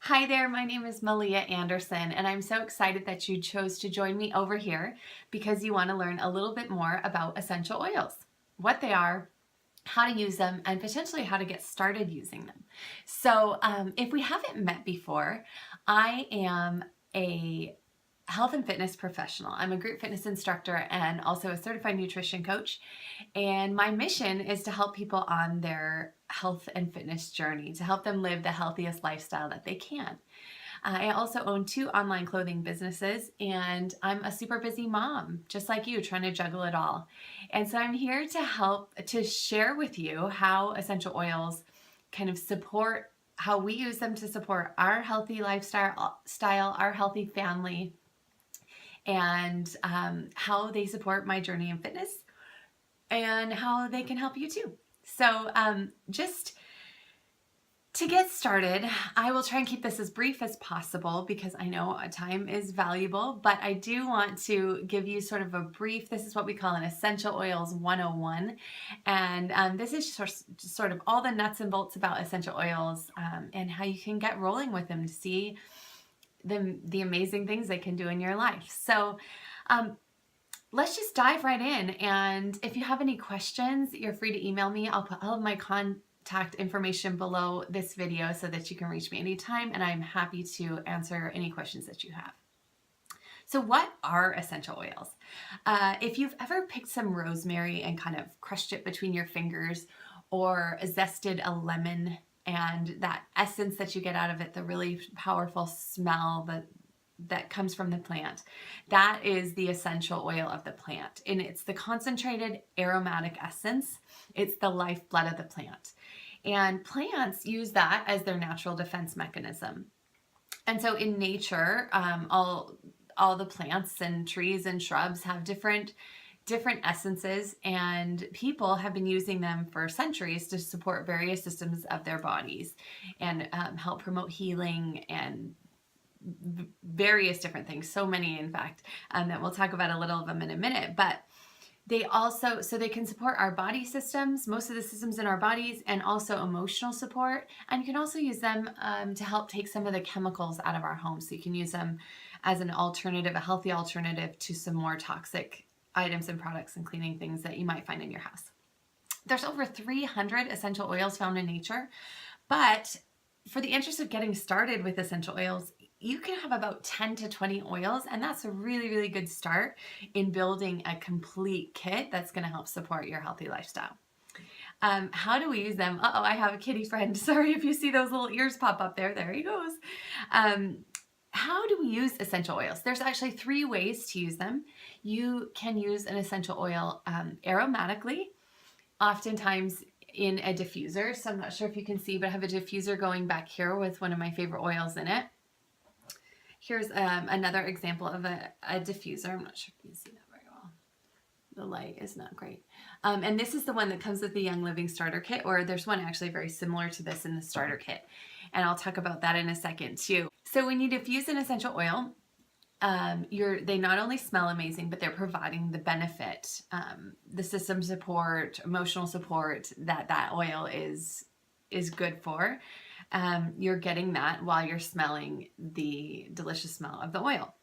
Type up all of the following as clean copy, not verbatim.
Hi there, my name is Malia Anderson, and I'm so excited that you chose to join me over here because you want to learn a little bit more about essential oils, what they are, how to use them, and potentially how to get started using them. So, if we haven't met before, I am a health and fitness professional. I'm a group fitness instructor and also a certified nutrition coach. And my mission is to help people on their health and fitness journey, to help them live the healthiest lifestyle that they can. I also own two online clothing businesses, and I'm a super busy mom, just like you, trying to juggle it all. And so I'm here to help to share with you how essential oils kind of support how we use them to support our healthy lifestyle, our healthy family, and how they support my journey in fitness and how they can help you too. So, just to get started, I will try and keep this as brief as possible because I know time is valuable, but I do want to give you sort of a brief. This is what we call an Essential Oils 101. And this is sort of all the nuts and bolts about essential oils and how you can get rolling with them to see the amazing things they can do in your life. So, let's just dive right in. And if you have any questions, you're free to email me. I'll put all of my contact information below this video so that you can reach me anytime, and I'm happy to answer any questions that you have. So what are essential oils? If you've ever picked some rosemary and kind of crushed it between your fingers, or zested a lemon and that essence that you get out of it, the really powerful smell that comes from the plant, that is the essential oil of the plant. And it's the concentrated aromatic essence. It's the lifeblood of the plant. And plants use that as their natural defense mechanism. And so in nature, all the plants and trees and shrubs have different essences, and people have been using them for centuries to support various systems of their bodies and help promote healing and various different things, so many in fact, that we'll talk about a little of them in a minute. But they also, so they can support our body systems, most of the systems in our bodies, and also emotional support. And you can also use them to help take some of the chemicals out of our homes. So you can use them as an alternative, a healthy alternative to some more toxic items and products and cleaning things that you might find in your house. There's over 300 essential oils found in nature, but for the interest of getting started with essential oils, you can have about 10 to 20 oils, and that's a really, really good start in building a complete kit that's going to help support your healthy lifestyle. How do we use them? Uh-oh, I have a kitty friend. Sorry if you see those little ears pop up there. There he goes. How do we use essential oils? There's actually 3 ways to use them. You can use an essential oil aromatically, oftentimes in a diffuser. So I'm not sure if you can see, but I have a diffuser going back here with one of my favorite oils in it. Here's another example of a diffuser. I'm not sure if you can see that very well. The light is not great. And this is the one that comes with the Young Living Starter Kit, or there's one actually very similar to this in the starter kit. And I'll talk about that in a second too. So when you diffuse an essential oil, they not only smell amazing, but they're providing the benefit, the system support, emotional support that oil is good for. You're getting that while you're smelling the delicious smell of the oil.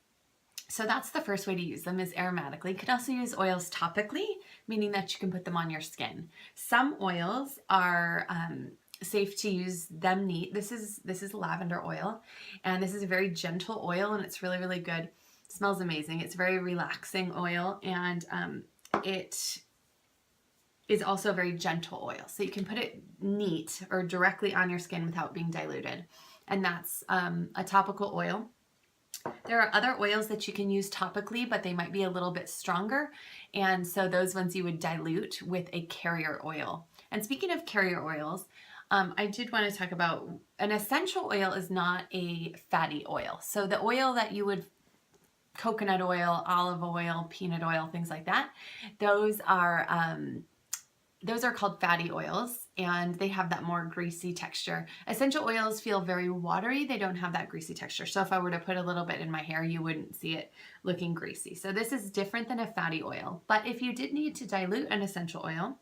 So that's the first way to use them, is aromatically. You can also use oils topically, meaning that you can put them on your skin. Some oils are safe to use them neat. This is lavender oil, and this is a very gentle oil, and it's really, really good. It smells amazing. It's very relaxing oil, and it is also a very gentle oil. So you can put it neat or directly on your skin without being diluted. And that's a topical oil. There are other oils that you can use topically, but they might be a little bit stronger. And so those ones you would dilute with a carrier oil. And speaking of carrier oils, I did want to talk about an essential oil is not a fatty oil. So the oil that you would, coconut oil, olive oil, peanut oil, things like that, those are called fatty oils, and they have that more greasy texture. Essential oils feel very watery. They don't have that greasy texture. So if I were to put a little bit in my hair, you wouldn't see it looking greasy. So this is different than a fatty oil. But if you did need to dilute an essential oil,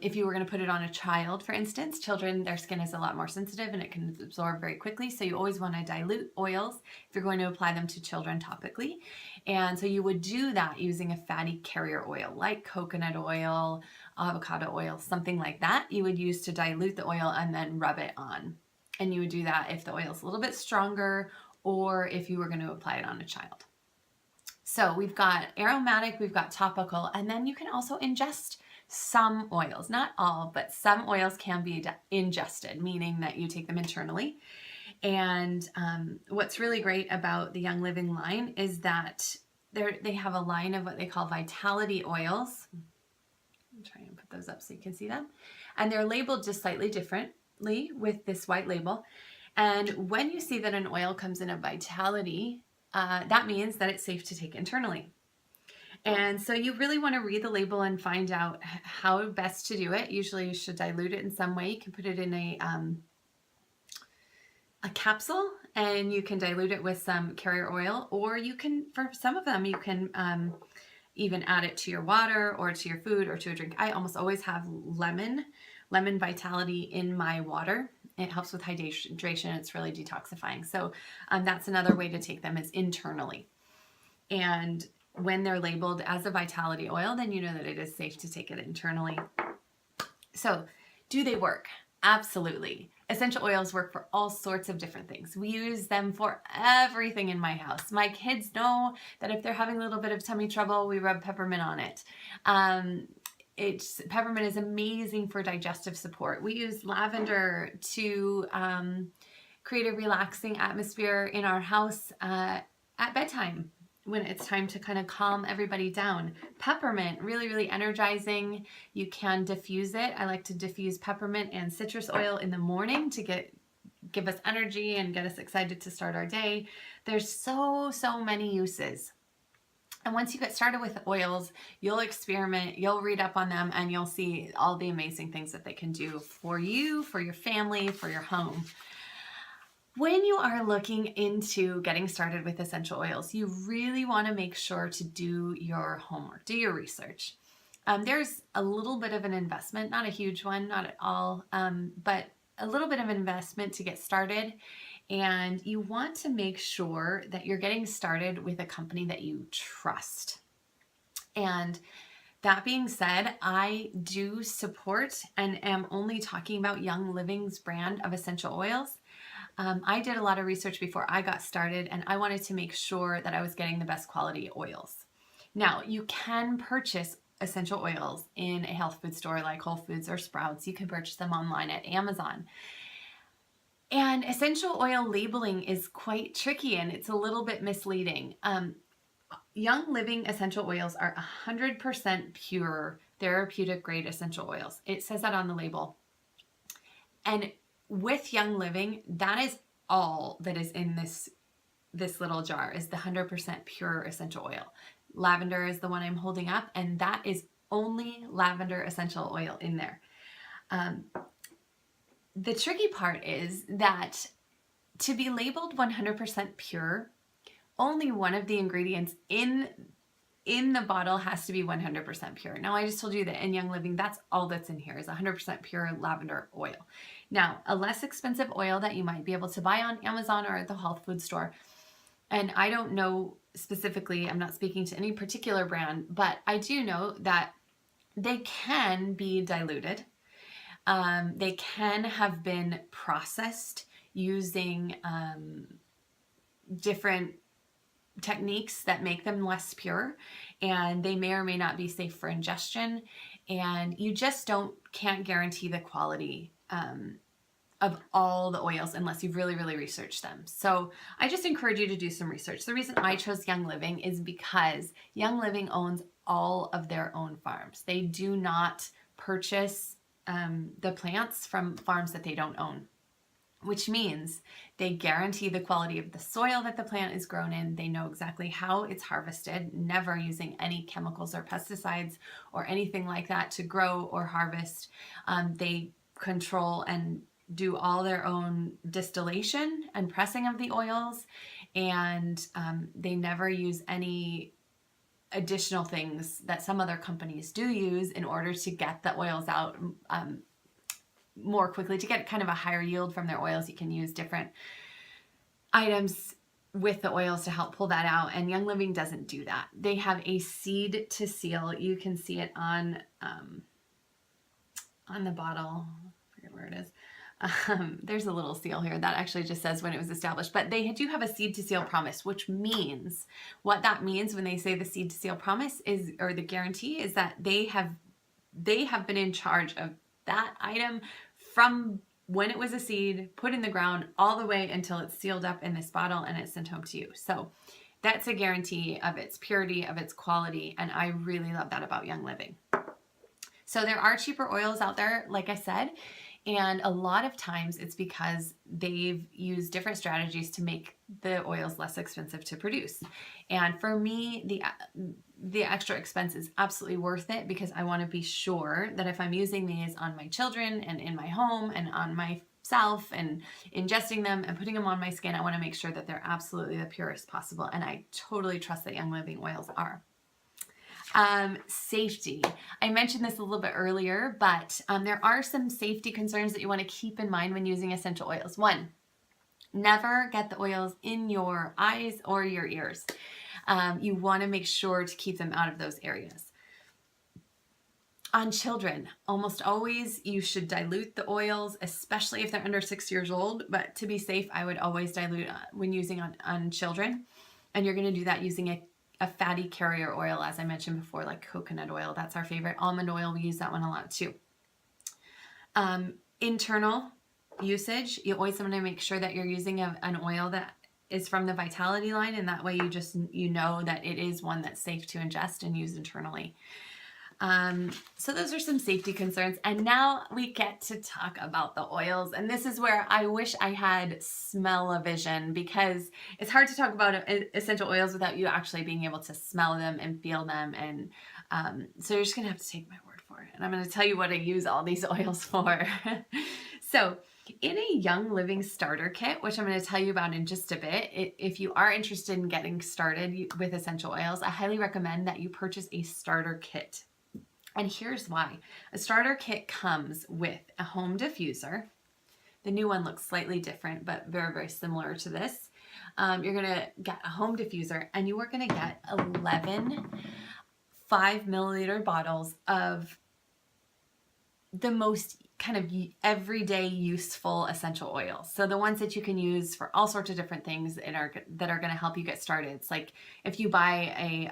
If you were going to put it on a child, for instance, children, their skin is a lot more sensitive and it can absorb very quickly. So you always want to dilute oils if you're going to apply them to children topically. And so you would do that using a fatty carrier oil like coconut oil, avocado oil, something like that. You would use to dilute the oil and then rub it on. And you would do that if the oil is a little bit stronger or if you were going to apply it on a child. So we've got aromatic, we've got topical, and then you can also ingest some oils, not all, but some oils can be ingested, meaning that you take them internally. And what's really great about the Young Living line is that they have a line of what they call vitality oils. I'm trying to put those up so you can see them. And they're labeled just slightly differently with this white label. And when you see that an oil comes in a vitality, that means that it's safe to take internally. And so you really want to read the label and find out how best to do it. Usually you should dilute it in some way. You can put it in a capsule and you can dilute it with some carrier oil, or you can, for some of them, you can even add it to your water or to your food or to a drink. I almost always have lemon vitality in my water. It helps with hydration. It's really detoxifying. So that's another way to take them is internally. And when they're labeled as a vitality oil, then you know that it is safe to take it internally. So do they work? Absolutely. Essential oils work for all sorts of different things. We use them for everything in my house. My kids know that if they're having a little bit of tummy trouble, we rub peppermint on it. Peppermint is amazing for digestive support. We use lavender to create a relaxing atmosphere in our house at bedtime when it's time to kind of calm everybody down. Peppermint, really, really energizing. You can diffuse it. I like to diffuse peppermint and citrus oil in the morning to give us energy and get us excited to start our day. There's so many uses. And once you get started with oils, you'll experiment, you'll read up on them, and you'll see all the amazing things that they can do for you, for your family, for your home. When you are looking into getting started with essential oils, you really want to make sure to do your homework, do your research. There's a little bit of an investment, not a huge one, not at all, but a little bit of an investment to get started. And you want to make sure that you're getting started with a company that you trust. And that being said, I do support and am only talking about Young Living's brand of essential oils. I did a lot of research before I got started, and I wanted to make sure that I was getting the best quality oils. Now, you can purchase essential oils in a health food store like Whole Foods or Sprouts. You can purchase them online at Amazon. And essential oil labeling is quite tricky and it's a little bit misleading. Young Living essential oils are 100% pure therapeutic grade essential oils. It says that on the label. And with Young Living, that is all that is in this little jar is the 100% pure essential oil. Lavender is the one I'm holding up, and that is only lavender essential oil in there. The tricky part is that to be labeled 100% pure, only one of the ingredients in the bottle has to be 100% pure. Now, I just told you that in Young Living, that's all that's in here is 100% pure lavender oil. Now, a less expensive oil that you might be able to buy on Amazon or at the health food store, and I don't know specifically, I'm not speaking to any particular brand, but I do know that they can be diluted. They can have been processed using different techniques that make them less pure, and they may or may not be safe for ingestion, and you just can't guarantee the quality of all the oils unless you've really, really researched them. So I just encourage you to do some research. The reason I chose Young Living is because Young Living owns all of their own farms. They do not purchase the plants from farms that they don't own, which means they guarantee the quality of the soil that the plant is grown in. They know exactly how it's harvested, never using any chemicals or pesticides or anything like that to grow or harvest. They control and do all their own distillation and pressing of the oils, and they never use any additional things that some other companies do use in order to get the oils out more quickly. To get kind of a higher yield from their oils, you can use different items with the oils to help pull that out, and Young Living doesn't do that. They have a seed to seal. You can see it on the bottle. I forget where it is. There's a little seal here that actually just says when it was established, but they do have a seed to seal promise, which means, what that means when they say the seed to seal promise is, or the guarantee, is that they have been in charge of that item from when it was a seed put in the ground all the way until it's sealed up in this bottle and it's sent home to you. So that's a guarantee of its purity, of its quality, and I really love that about Young Living. So there are cheaper oils out there, like I said, and a lot of times it's because they've used different strategies to make the oils less expensive to produce. And for me, the extra expense is absolutely worth it, because I want to be sure that if I'm using these on my children and in my home and on myself and ingesting them and putting them on my skin, I want to make sure that they're absolutely the purest possible. And I totally trust that Young Living oils are. Safety. I mentioned this a little bit earlier, but there are some safety concerns that you want to keep in mind when using essential oils. One, never get the oils in your eyes or your ears. You want to make sure to keep them out of those areas. On children, almost always you should dilute the oils, especially if they're under 6 years old. But to be safe, I would always dilute when using on children. And you're going to do that using a fatty carrier oil, as I mentioned before, like coconut oil. That's our favorite. Almond oil, we use that one a lot too. Internal usage, you always want to make sure that you're using an oil that is from the Vitality line, and that way you know that it is one that's safe to ingest and use internally. So those are some safety concerns. And now we get to talk about the oils. And this is where I wish I had smell-o-vision, because it's hard to talk about essential oils without you actually being able to smell them and feel them. And so you're just going to have to take my word for it. And I'm going to tell you what I use all these oils for. So in a Young Living starter kit, which I'm going to tell you about in just a bit, if you are interested in getting started with essential oils, I highly recommend that you purchase a starter kit. And here's why. A starter kit comes with a home diffuser. The new one looks slightly different, but very, very similar to this. You're going to get a home diffuser, and you are going to get 11 5-milliliter bottles of the most kind of everyday useful essential oils. So the ones that you can use for all sorts of different things that are going to help you get started. It's like if you buy a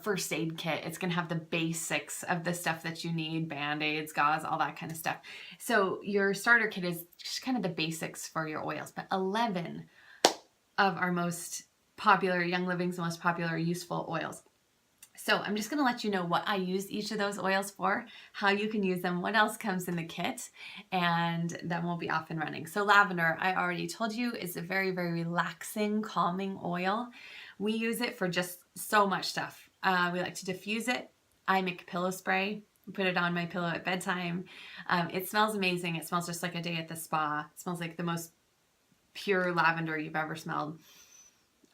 first aid kit, it's going to have the basics of the stuff that you need, Band-Aids, gauze, all that kind of stuff. So your starter kit is just kind of the basics for your oils, but 11 of our most popular, Young Living's most popular useful oils. So I'm just going to let you know what I use each of those oils for, how you can use them, what else comes in the kit, and then we'll be off and running. So lavender, I already told you, is a very, very relaxing, calming oil. We use it for just so much stuff. We like to diffuse it. I make a pillow spray, put it on my pillow at bedtime. It smells amazing. It smells just like a day at the spa. It smells like the most pure lavender you've ever smelled.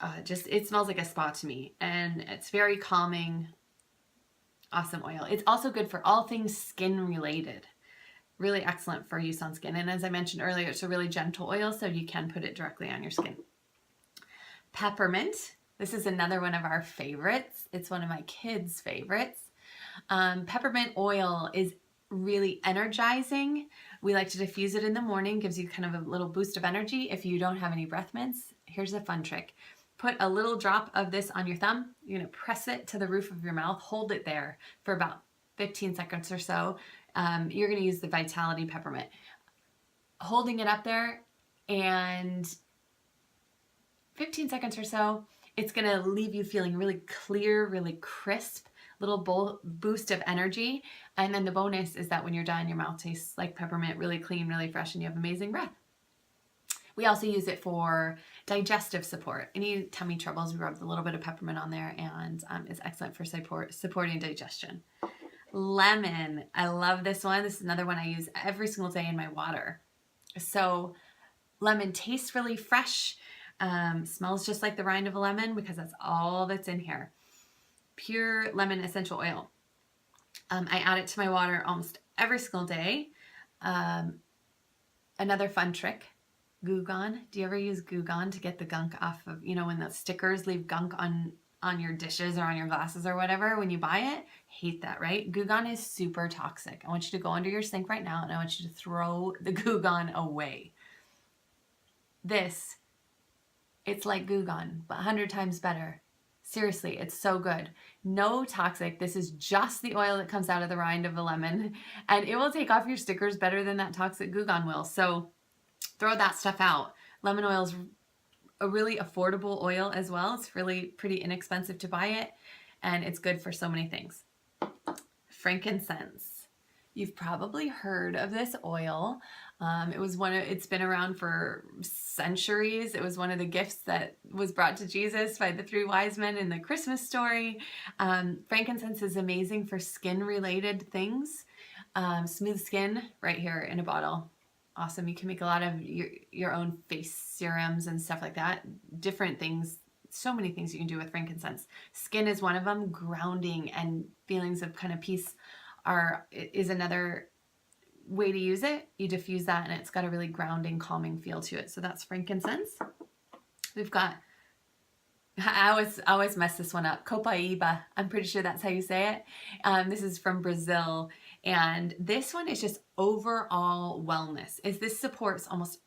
It smells like a spa to me, and it's very calming, awesome oil. It's also good for all things skin related. Really excellent for use on skin. And as I mentioned earlier, it's a really gentle oil, so you can put it directly on your skin. Peppermint. This is another one of our favorites. It's one of my kids' favorites. Peppermint oil is really energizing. We like to diffuse it in the morning, gives you kind of a little boost of energy. If you don't have any breath mints, here's a fun trick. Put a little drop of this on your thumb. You're going to press it to the roof of your mouth, hold it there for about 15 seconds or so. You're going to use the Vitality Peppermint. Holding it up there, and 15 seconds or so, it's going to leave you feeling really clear, really crisp, little boost of energy. And then the bonus is that when you're done, your mouth tastes like peppermint, really clean, really fresh, and you have amazing breath. We also use it for digestive support. Any tummy troubles, we rub a little bit of peppermint on there, and it's excellent for supporting digestion. Lemon. I love this one. This is another one I use every single day in my water. So lemon tastes really fresh. Smells just like the rind of a lemon because that's all that's in here. Pure lemon essential oil. I add it to my water almost every single day. Another fun trick, Goo Gone. Do you ever use Goo Gone to get the gunk off of, you know, when the stickers leave gunk on your dishes or on your glasses or whatever when you buy it? Hate that, right? Goo Gone is super toxic. I want you to go under your sink right now and I want you to throw the Goo Gone away. This, it's like Goo Gone, but 100 times better. Seriously, it's so good. No toxic. This is just the oil that comes out of the rind of a lemon, and it will take off your stickers better than that toxic Goo Gone will. So throw that stuff out. Lemon oil is a really affordable oil as well. It's really pretty inexpensive to buy it, and it's good for so many things. Frankincense. You've probably heard of this oil. It's been around for centuries. It was one of the gifts that was brought to Jesus by the 3 wise men in the Christmas story. Frankincense is amazing for skin-related things. Smooth skin, right here in a bottle. Awesome. You can make a lot of your own face serums and stuff like that. Different things. So many things you can do with frankincense. Skin is one of them. Grounding and feelings of kind of peace is another way to use it. You diffuse that and it's got a really grounding, calming feel to it. So that's frankincense. We've got, I always mess this one up, Copaiba. I'm pretty sure that's how you say it. This is from Brazil. And this one is just overall wellness. This supports almost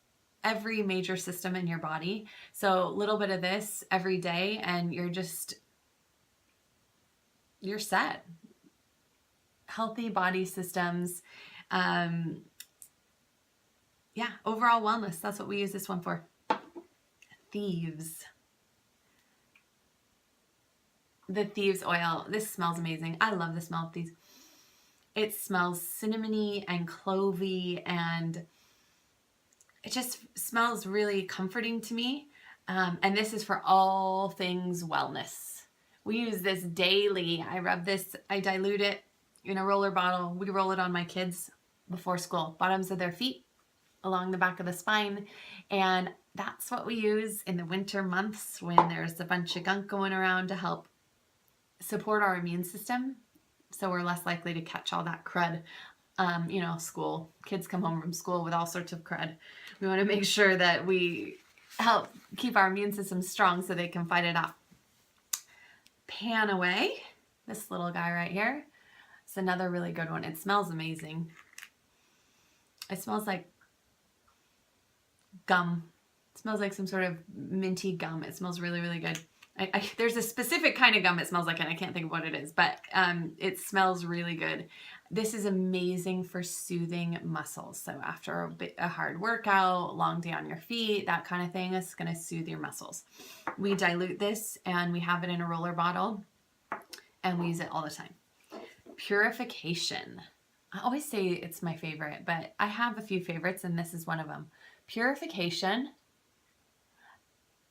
every major system in your body. So a little bit of this every day and you're set. Healthy body systems. Overall wellness. That's what we use this one for. Thieves. The Thieves oil. This smells amazing. I love the smell of these. It smells cinnamony and clovey, and it just smells really comforting to me. And this is for all things wellness. We use this daily. I rub this, I dilute it in a roller bottle. We roll it on my kids before school, bottoms of their feet, along the back of the spine. And that's what we use in the winter months when there's a bunch of gunk going around to help support our immune system. So we're less likely to catch all that crud. School. Kids come home from school with all sorts of crud. We want to make sure that we help keep our immune system strong so they can fight it off. Pan Away. This little guy right here. It's another really good one. It smells amazing. It smells like gum. It smells like some sort of minty gum. It smells really, really good. There's a specific kind of gum it smells like, and I can't think of what it is, but it smells really good. This is amazing for soothing muscles. So after a hard workout, long day on your feet, that kind of thing, it's going to soothe your muscles. We dilute this and we have it in a roller bottle and we use it all the time. Purification. I always say it's my favorite, but I have a few favorites and this is one of them. Purification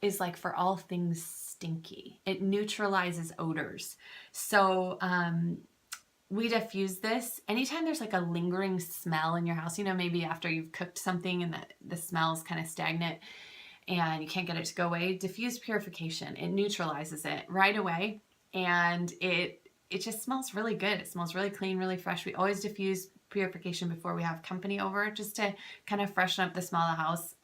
is like for all things stinky. It neutralizes odors. So we diffuse this anytime there's like a lingering smell in your house, maybe after you've cooked something and the smell is kind of stagnant and you can't get it to go away. Diffuse purification. It neutralizes it right away and it just smells really good. It smells really clean, really fresh. We always diffuse purification before we have company over just to kind of freshen up the smell of the house.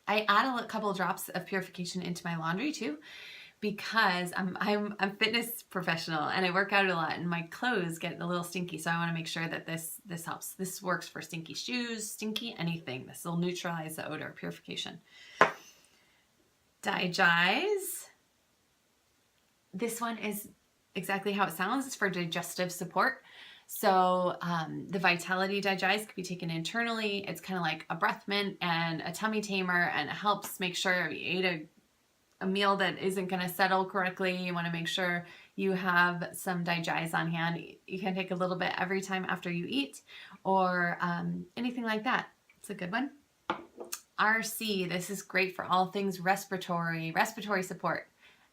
I add a couple drops of purification into my laundry too, because I'm a fitness professional and I work out a lot and my clothes get a little stinky. So I want to make sure that this helps. This works for stinky shoes, stinky anything. This will neutralize the odor. Purification. Digize. This one is exactly how it sounds. It's for digestive support. So the Vitality Digize can be taken internally. It's kind of like a breath mint and a tummy tamer, and it helps make sure you ate a meal that isn't going to settle correctly. You want to make sure you have some Digize on hand. You can take a little bit every time after you eat or anything like that. It's a good one. RC, this is great for all things respiratory support.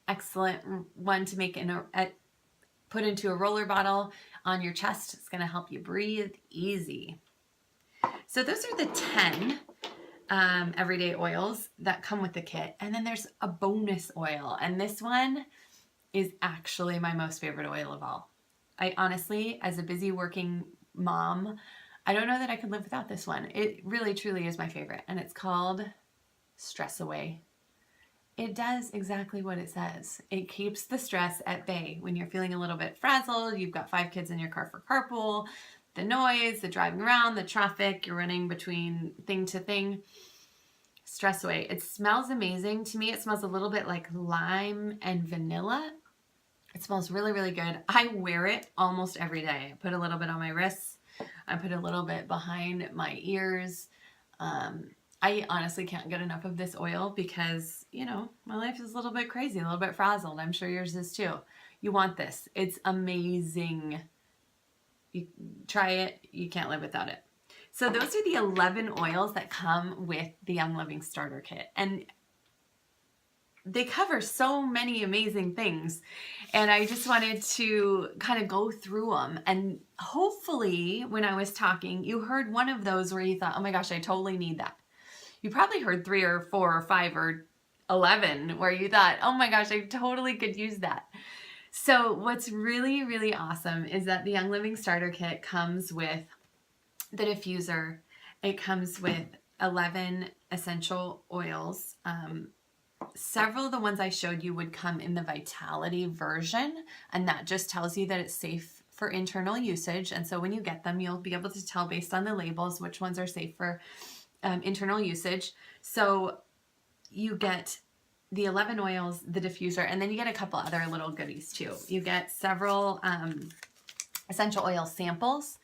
Excellent one to make put into a roller bottle on your chest. It's going to help you breathe easy. So those are the 10 everyday oils that come with the kit. And then there's a bonus oil. And this one is actually my most favorite oil of all. I honestly, as a busy working mom, I don't know that I could live without this one. It really, truly is my favorite. And it's called Stress Away. It does exactly what it says. It keeps the stress at bay. When you're feeling a little bit frazzled, you've got 5 kids in your car for carpool, the noise, the driving around, the traffic, you're running between thing to thing. Stress Away. It smells amazing. To me, it smells a little bit like lime and vanilla. It smells really, really good. I wear it almost every day. I put a little bit on my wrists. I put a little bit behind my ears. I honestly can't get enough of this oil because, you know, my life is a little bit crazy, a little bit frazzled. I'm sure yours is too. You want this. It's amazing. You try it. You can't live without it. So those are the 11 oils that come with the Young Living Starter Kit. And they cover so many amazing things. And I just wanted to kind of go through them. And hopefully when I was talking, you heard one of those where you thought, oh my gosh, I totally need that. You probably heard 3 or 4 or 5 or 11 where you thought, oh my gosh, I totally could use that. So what's really, really awesome is that the Young Living Starter Kit comes with the diffuser. It comes with 11 essential oils. Several of the ones I showed you would come in the Vitality version, and that just tells you that it's safe for internal usage. And so when you get them, you'll be able to tell based on the labels which ones are safe for internal usage. So you get the 11 oils, the diffuser, and then you get a couple other little goodies too. You get several essential oil samples.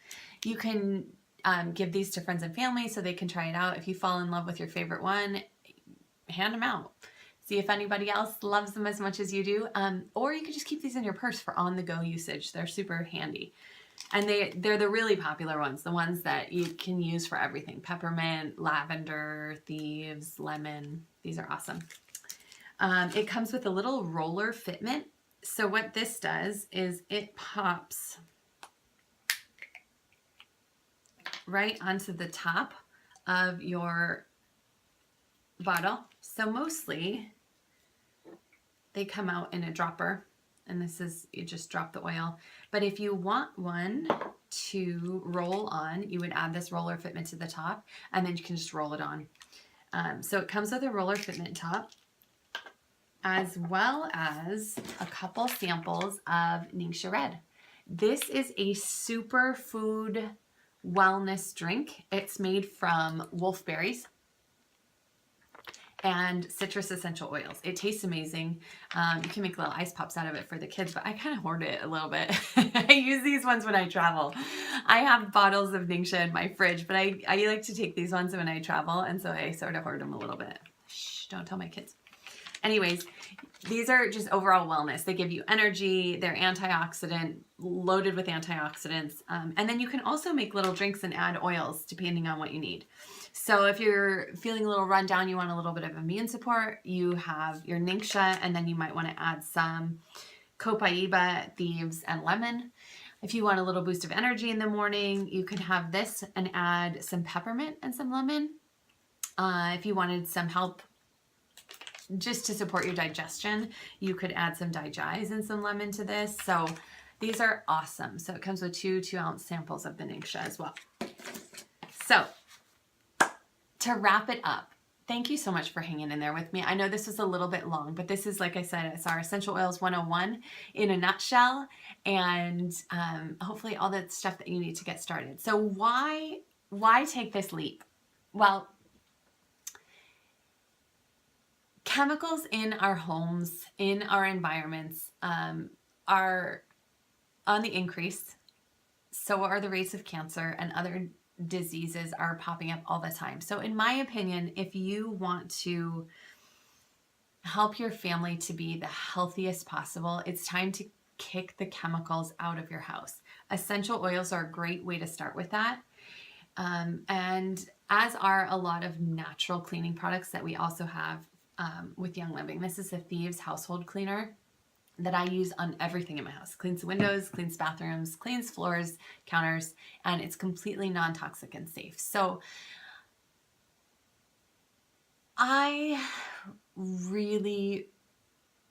You can give these to friends and family so they can try it out. If you fall in love with your favorite one, hand them out. See if anybody else loves them as much as you do. Or you could just keep these in your purse for on-the-go usage. They're super handy. And they're the really popular ones, the ones that you can use for everything. Peppermint, lavender, thieves, lemon. These are awesome. It comes with a little roller fitment. So what this does is it pops right onto the top of your bottle. So mostly they come out in a dropper, and this is, you just drop the oil. But if you want one to roll on, you would add this roller fitment to the top, and then you can just roll it on. So it comes with a roller fitment top, as well as a couple samples of Ningxia Red. This is a superfood wellness drink. It's made from wolfberries and citrus essential oils. It tastes amazing. You can make little ice pops out of it for the kids, but I kind of hoard it a little bit. I use these ones when I travel. I have bottles of Ningxia in my fridge, but I like to take these ones when I travel, and so I sort of hoard them a little bit. Shh, don't tell my kids. Anyways, these are just overall wellness. They give you energy. They're antioxidant, loaded with antioxidants. And then you can also make little drinks and add oils depending on what you need. So if you're feeling a little run down, you want a little bit of immune support, you have your Ningxia, and then you might want to add some Copaiba, Thieves, and Lemon. If you want a little boost of energy in the morning, you could have this and add some peppermint and some lemon. If you wanted some help just to support your digestion, you could add some Digize and some lemon to this. So these are awesome. So it comes with 2 2-ounce samples of the Ningxia as well. So to wrap it up, thank you so much for hanging in there with me. I know this was a little bit long, but this is, like I said, it's our Essential Oils 101 in a nutshell, and hopefully all the stuff that you need to get started. So why take this leap? Well, chemicals in our homes, in our environments, are on the increase. So are the rates of cancer, and other diseases are popping up all the time. So in my opinion, if you want to help your family to be the healthiest possible, it's time to kick the chemicals out of your house. Essential oils are a great way to start with that. And as are a lot of natural cleaning products that we also have with Young Living. This is the Thieves household cleaner that I use on everything in my house. Cleans the windows, cleans bathrooms, cleans floors, counters, and it's completely non-toxic and safe. So I really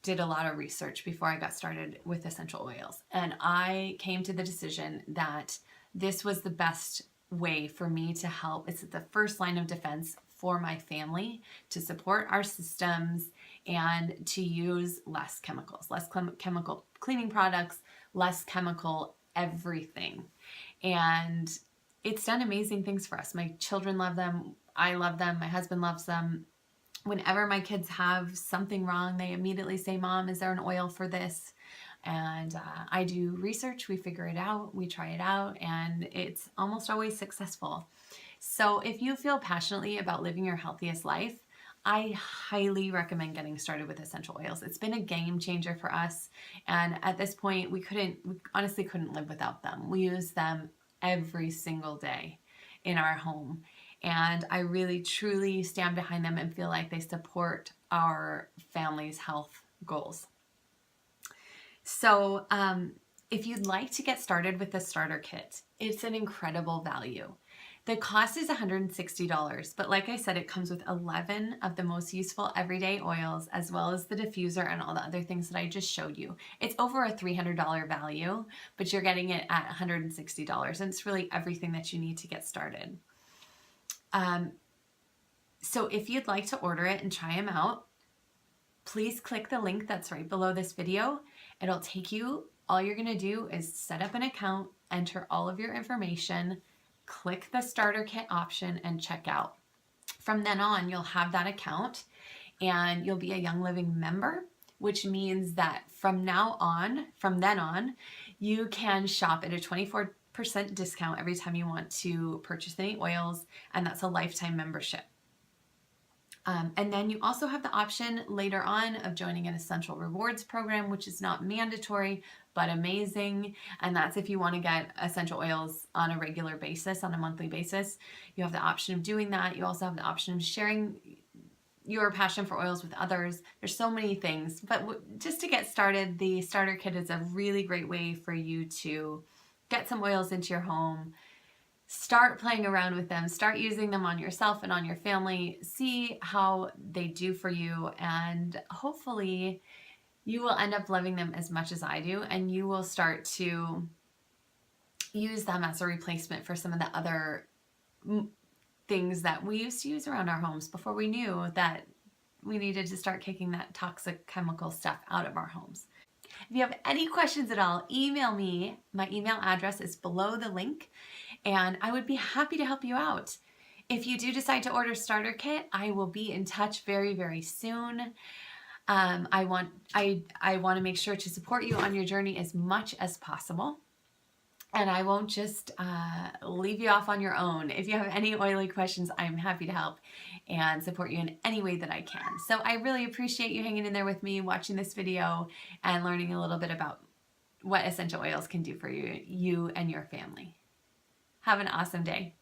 did a lot of research before I got started with essential oils, and I came to the decision that this was the best way for me to help. It's the first line of defense for my family to support our systems and to use less chemicals, less chemical cleaning products, less chemical everything. And it's done amazing things for us. My children love them. I love them. My husband loves them. Whenever my kids have something wrong, they immediately say, Mom, is there an oil for this? And I do research, we figure it out, we try it out, and it's almost always successful. So if you feel passionately about living your healthiest life, I highly recommend getting started with essential oils. It's been a game changer for us. And at this point, we honestly couldn't live without them. We use them every single day in our home. And I really, truly stand behind them and feel like they support our family's health goals. So if you'd like to get started with the starter kit, it's an incredible value. The cost is $160, but like I said, it comes with 11 of the most useful everyday oils, as well as the diffuser and all the other things that I just showed you. It's over a $300 value, but you're getting it at $160, and it's really everything that you need to get started. So if you'd like to order it and try them out, please click the link that's right below this video. It'll take you, all you're gonna do is set up an account, enter all of your information, click the starter kit option, and check out. From then on, you'll have that account and you'll be a Young Living member, which means that from then on, you can shop at a 24% discount every time you want to purchase any oils, and that's a lifetime membership. And then you also have the option later on of joining an Essential Rewards program, which is not mandatory, but amazing. And that's if you want to get essential oils on a regular basis, on a monthly basis. You have the option of doing that. You also have the option of sharing your passion for oils with others. There's so many things, but just to get started, the starter kit is a really great way for you to get some oils into your home, start playing around with them, start using them on yourself and on your family, see how they do for you, and hopefully you will end up loving them as much as I do, and you will start to use them as a replacement for some of the other things that we used to use around our homes before we knew that we needed to start kicking that toxic chemical stuff out of our homes. If you have any questions at all, email me. My email address is below the link, and I would be happy to help you out. If you do decide to order starter kit, I will be in touch very, very soon. I want to make sure to support you on your journey as much as possible. And I won't just leave you off on your own. If you have any oily questions, I'm happy to help and support you in any way that I can. So I really appreciate you hanging in there with me, watching this video, and learning a little bit about what essential oils can do for you and your family. Have an awesome day.